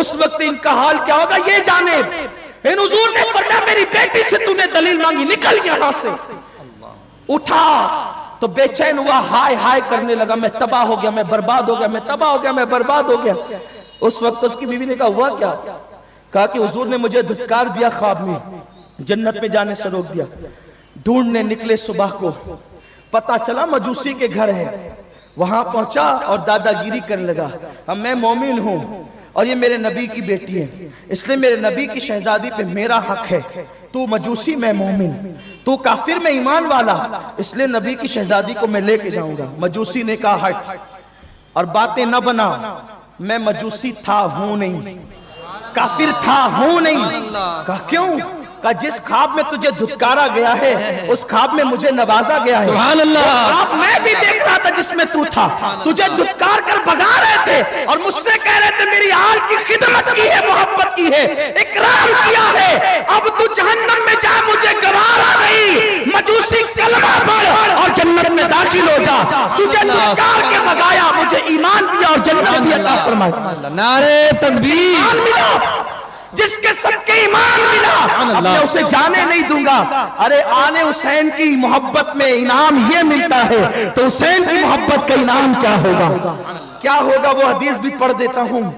اس وقت ان کا حال کیا ہوگا یہ جانے. ان حضور نے فرمایا میری بیٹی سے تو نے دلیل مانگی, نکل یہاں سے. اٹھا تو بے چین ہوا, ہائے ہائے کرنے لگا, میں تباہ ہو گیا, میں برباد ہو گیا, میں تباہ ہو گیا, میں برباد ہو گیا. اس وقت اس کی بیوی نے کہا ہوا کیا؟ کہا کہ حضور نے مجھے دھتکار دیا خواب میں, جنت میں جانے سے روک دیا. ڈھونڈنے نکلے صبح کو, پتا چلا مجوسی کے گھر ہے. وہاں پہنچا اور دادا گیری کرنے لگا, اب میں مومن ہوں اور یہ میرے نبی کی بیٹی ہے, اس لیے میرے نبی کی شہزادی پہ میرا حق ہے. تو مجوسی میں مومن, تو کافر میں ایمان والا, اس لیے نبی کی شہزادی کو میں لے کے جاؤں گا. مجوسی نے کہا ہٹ اور باتیں نہ بنا, میں مجوسی تھا ہوں نہیں, کافر تھا ہوں نہیں. کہا کیوں؟ کہا جس خواب میں تجھے دھتکارا گیا ہے اس خواب میں مجھے نوازا گیا ہے. سبحان اللہ. خواب میں بھی دیکھ رہا تھا جس میں تو تھا, تجھے دھتکار کر بھگا رہے تھے اور مجھ سے کہہ رہے تھے میری آل کی خدمت کی ہے, محبت کی ہے, اکرام کیا ہے, اب تو جہنم میں جا, مجھے گوارا نہیں. مجوسی کلمہ پڑھ اور جنت میں داخل ہو جا. تجھے دھتکار کے بھگایا, مجھے ایمان دیا اور جنت بھی عطا فرمائی. نعرے تکبیر. جس کے سب کے ایمان ملا اب میں اسے جانے نہیں دوں گا. ارے آل حسین کی محبت میں انعام یہ ملتا ہے تو حسین کی محبت کا انعام کیا ہوگا؟ کیا ہوگا وہ حدیث بھی پڑھ دیتا ہوں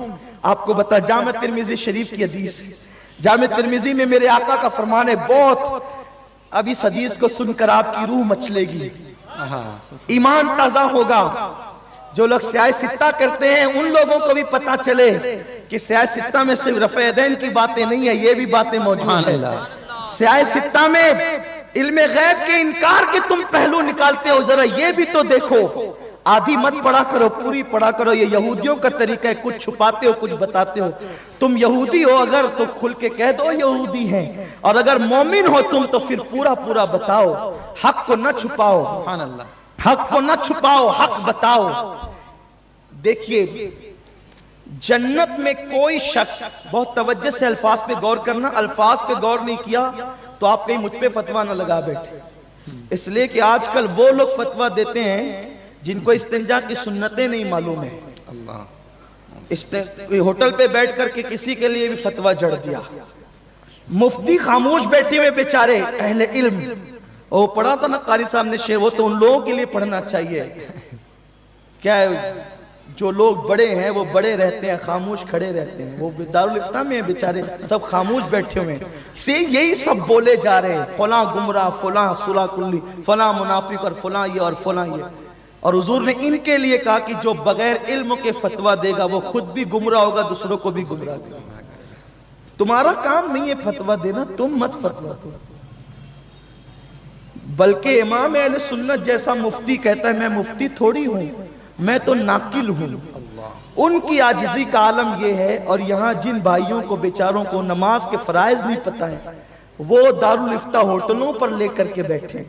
آپ کو. بتا جامع ترمذی شریف کی حدیث, جامع ترمذی میں میرے آقا کا فرمان ہے بہت. اب اس حدیث کو سن کر آپ کی روح مچلے گی, ایمان تازہ ہوگا. جو لوگ سیاہ ستہ کرتے ہیں ان لوگوں کو بھی پتا چلے کہ سیاہ ستہ میں صرف رفع یدین کی باتیں نہیں ہیں, یہ بھی باتیں موجود ہیں. سیاہ ستہ میں علم غیب کے انکار کے تم پہلو نکالتے ہو, ذرا یہ بھی تو دیکھو. آدھی مت پڑھا کرو, پوری پڑھا کرو. یہ یہودیوں کا طریقہ ہے, کچھ چھپاتے ہو کچھ بتاتے ہو. تم یہودی ہو اگر تو کھل کے کہہ دو یہودی ہیں, اور اگر مومن ہو تم تو پھر پورا پورا بتاؤ. حق کو نہ چھپاؤ, حق کو نہ چھپاؤ, حق بتاؤ. دیکھیے جنت میں کوئی شخص, بہت توجہ سے الفاظ پہ غور کرنا, الفاظ پہ غور نہیں کیا تو آپ کہیں مجھ پہ فتویٰ نہ لگا بیٹھے. اس لیے کہ آج کل وہ لوگ فتویٰ دیتے ہیں جن کو استنجا کی سنتیں نہیں معلوم ہے. ہوٹل پہ بیٹھ کر کے کسی کے لیے بھی فتویٰ جڑ دیا. مفتی خاموش بیٹھے ہوئے بیچارے اہل علم, وہ پڑھا تھا نا قاری صاحب نے شعر, وہ تو ان لوگوں کے لیے پڑھنا چاہیے. کیا ہے, جو لوگ بڑے ہیں وہ بڑے رہتے ہیں, خاموش کھڑے رہتے ہیں. وہ دارالفتہ میں ہیں بیچارے, سب خاموش بیٹھے ہوئے ہیں. یہی سب بولے جا رہے ہیں, فلاں گمراہ, فلاں سورہ کلی, فلاں منافق, اور فلاں یہ اور فلاں یہ. اور حضور نے ان کے لیے کہا کہ جو بغیر علم کے فتویٰ دے گا وہ خود بھی گمراہ ہوگا, دوسروں کو بھی گمراہ کرے گا. تمہارا کام نہیں ہے فتویٰ دینا, تم مت فتویٰ دو. بلکہ امام اہل سنت جیسا مفتی کہتا ہے میں مفتی تھوڑی ہوں, میں تو ناقل ہوں. ان کی عاجزی کا عالم یہ ہے. اور یہاں جن بھائیوں کو بیچاروں کو نماز کے فرائض نہیں پتہ ہے وہ دارالفتہ ہوٹلوں پر لے کر کے بیٹھے.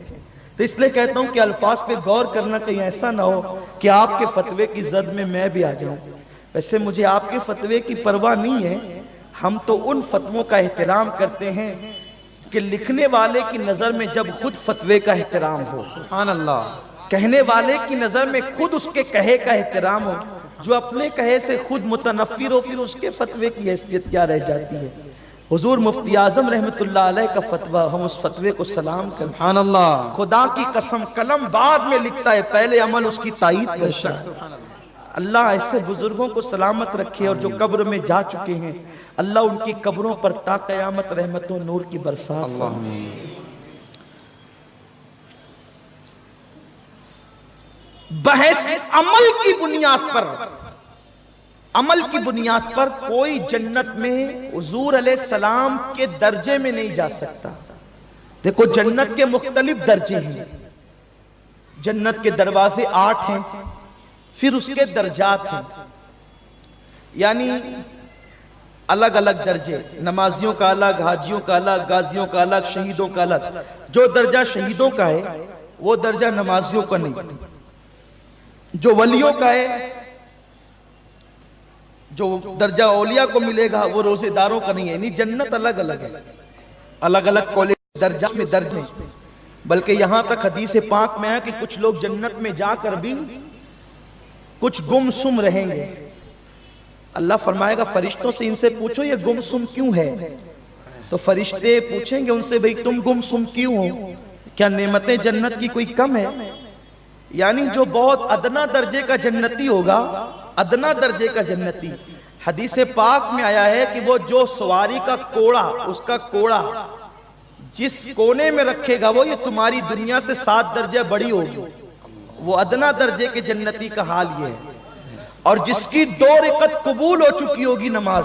تو اس لیے کہتا ہوں کہ الفاظ پہ غور کرنا, کہیں ایسا نہ ہو کہ آپ کے فتوے کی زد میں بھی آ جاؤں. ویسے مجھے آپ کے فتوے کی پرواہ نہیں ہے, ہم تو ان فتووں کا احترام کرتے ہیں کہ لکھنے والے کی نظر میں جب خود فتوے کا احترام ہو, سبحان اللہ, کہنے والے کی نظر میں خود اس کے کہے کا احترام ہو. جو اپنے کہے سے خود متنفر ہو پھر اس کے فتوے کی حیثیت کیا رہ جاتی ہے. حضور مفتی اعظم رحمت اللہ علیہ کا فتویٰ, ہم اس فتوے کو سلام کریں. سبحان اللہ. خدا کی قسم قلم بعد میں لکھتا ہے, پہلے عمل اس کی تائید کرتا ہے. اللہ ایسے بزرگوں کو سلامت رکھے, اور جو قبر میں جا چکے ہیں اللہ ان کی قبروں پر تا قیامت رحمت و نور کی برسات فرمائے. بحث عمل کی بنیاد پر, عمل کی بنیاد پر کوئی جنت میں حضور علیہ السلام کے درجے میں نہیں جا سکتا. دیکھو جنت کے مختلف درجے ہیں, جنت کے دروازے 8 ہیں, پھر اس کے درجات ہیں, یعنی الگ الگ درجے. نمازیوں کا الگ, حاجیوں کا الگ, غازیوں کا الگ, شہیدوں کا الگ. جو درجہ شہیدوں کا ہے وہ درجہ نمازیوں کا نہیں. جو ولیوں کا ہے, جو درجہ اولیاء کو ملے گا وہ روزے داروں کا نہیں ہے. یعنی جنت الگ الگ ہے, الگ الگ کالج درجہ میں درج ہیں. بلکہ یہاں تک حدیث پاک میں ہے کہ کچھ لوگ جنت میں جا کر بھی کچھ گم سم رہیں گے, اللہ فرمائے گا فرشتوں سے ان سے پوچھو یہ گم سم کیوں ہے؟ تو فرشتے پوچھیں گے ان سے بھئی تم گم سم کیوں ہو؟ کیا نعمتیں جنت کی کوئی کم ہے؟ یعنی جو بہت ادنا درجے کا جنتی ہوگا، ادنا درجے کا جنتی، حدیث پاک میں آیا ہے کہ وہ جو سواری کا کوڑا، اس کا کوڑا جس کونے میں رکھے گا وہ یہ تمہاری دنیا سے 7 درجے بڑی ہوگی، وہ ادنا درجے کے جنتی کا حال یہ ہے۔ اور جس کی 2 رکعت قبول ہو چکی ہوگی نماز،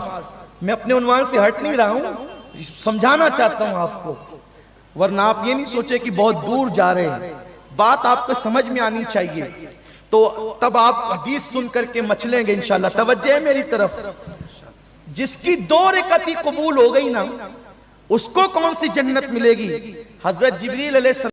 میں اپنے عنوان سے ہٹ نہیں رہا ہوں، سمجھانا چاہتا ہوں آپ کو، ورنہ آپ یہ نہیں سوچے کہ بہت دور جا رہے ہیں، بات آپ کو سمجھ میں آنی چاہیے، تو تب آپ حدیث سن کر کے مچلیں گے انشاءاللہ۔ توجہ ہے میری طرف، جس کی 2 رکعت ہی قبول ہو گئی نا، اس کو کون سی جنت ملے گی؟ حضرت جبریل علیہ السلام